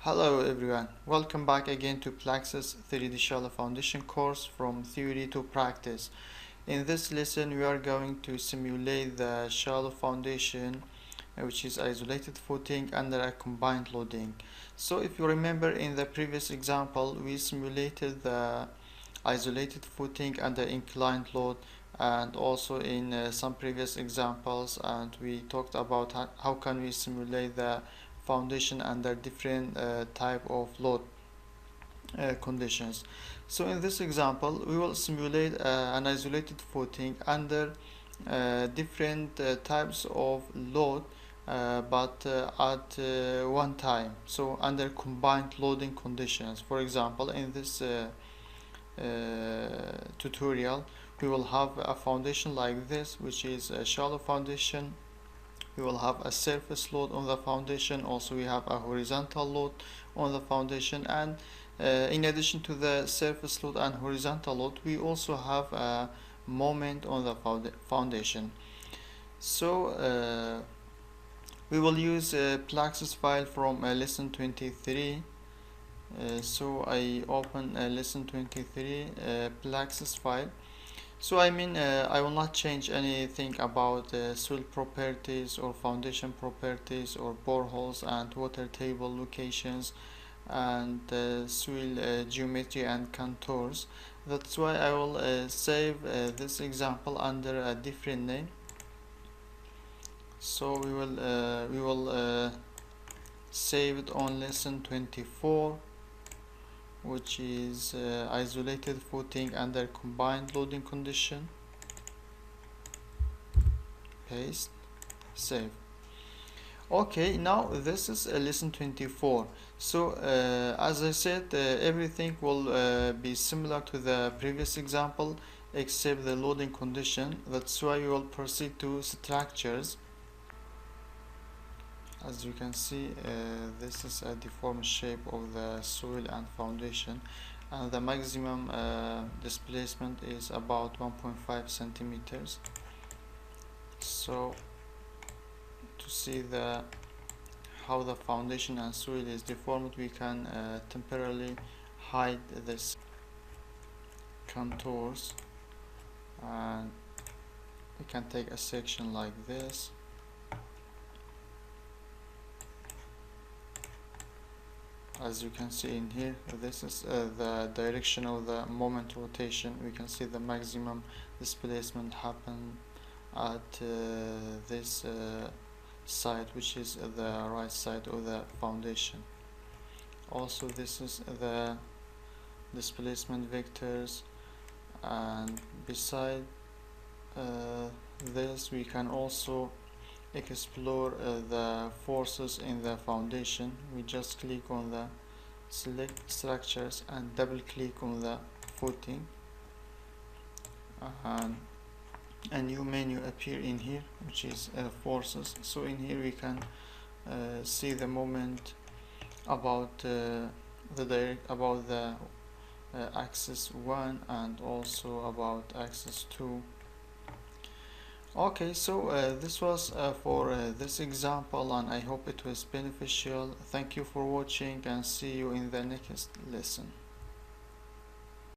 Hello everyone, welcome back again to PLAXIS 3D Shallow Foundation course from theory to practice. In this lesson we are going to simulate the shallow foundation which is isolated footing under a combined loading. So if you remember, in the previous example we simulated the isolated footing under inclined load, and also in some previous examples, and we talked about how can we simulate the foundation under different type of load conditions. So in this example we will simulate an isolated footing under different types of load, but at one time, so under combined loading conditions. For example, in this tutorial we will have a foundation like this, which is a shallow foundation. We will have a surface load on the foundation, also we have a horizontal load on the foundation, and in addition to the surface load and horizontal load we also have a moment on the foundation. So we will use a PLAXIS file from lesson 23. So I open lesson 23 PLAXIS file. So I will not change anything about soil properties or foundation properties or boreholes and water table locations and soil geometry and contours. That's why I will save this example under a different name. So we will save it on lesson 24, which is isolated footing under combined loading condition. Paste, save. Okay, now this is lesson 24. So as I said, everything will be similar to the previous example except the loading condition. That's why we will proceed to structures. As you can see, this is a deformed shape of the soil and foundation, and the maximum displacement is about 1.5 centimeters. So to see how the foundation and soil is deformed, we can temporarily hide this contours, and we can take a section like this. As you can see in here, this is the direction of the moment rotation. We can see the maximum displacement happen at this side, which is the right side of the foundation. Also, this is the displacement vectors, and beside this we can also explore the forces in the foundation. We just click on the select structures and double click on the footing, and a new menu appear in here, which is forces. So in here we can see the moment about the axis 1 and also about axis 2. Okay, so this was for this example, and I hope it was beneficial. Thank you for watching, and see you in the next lesson.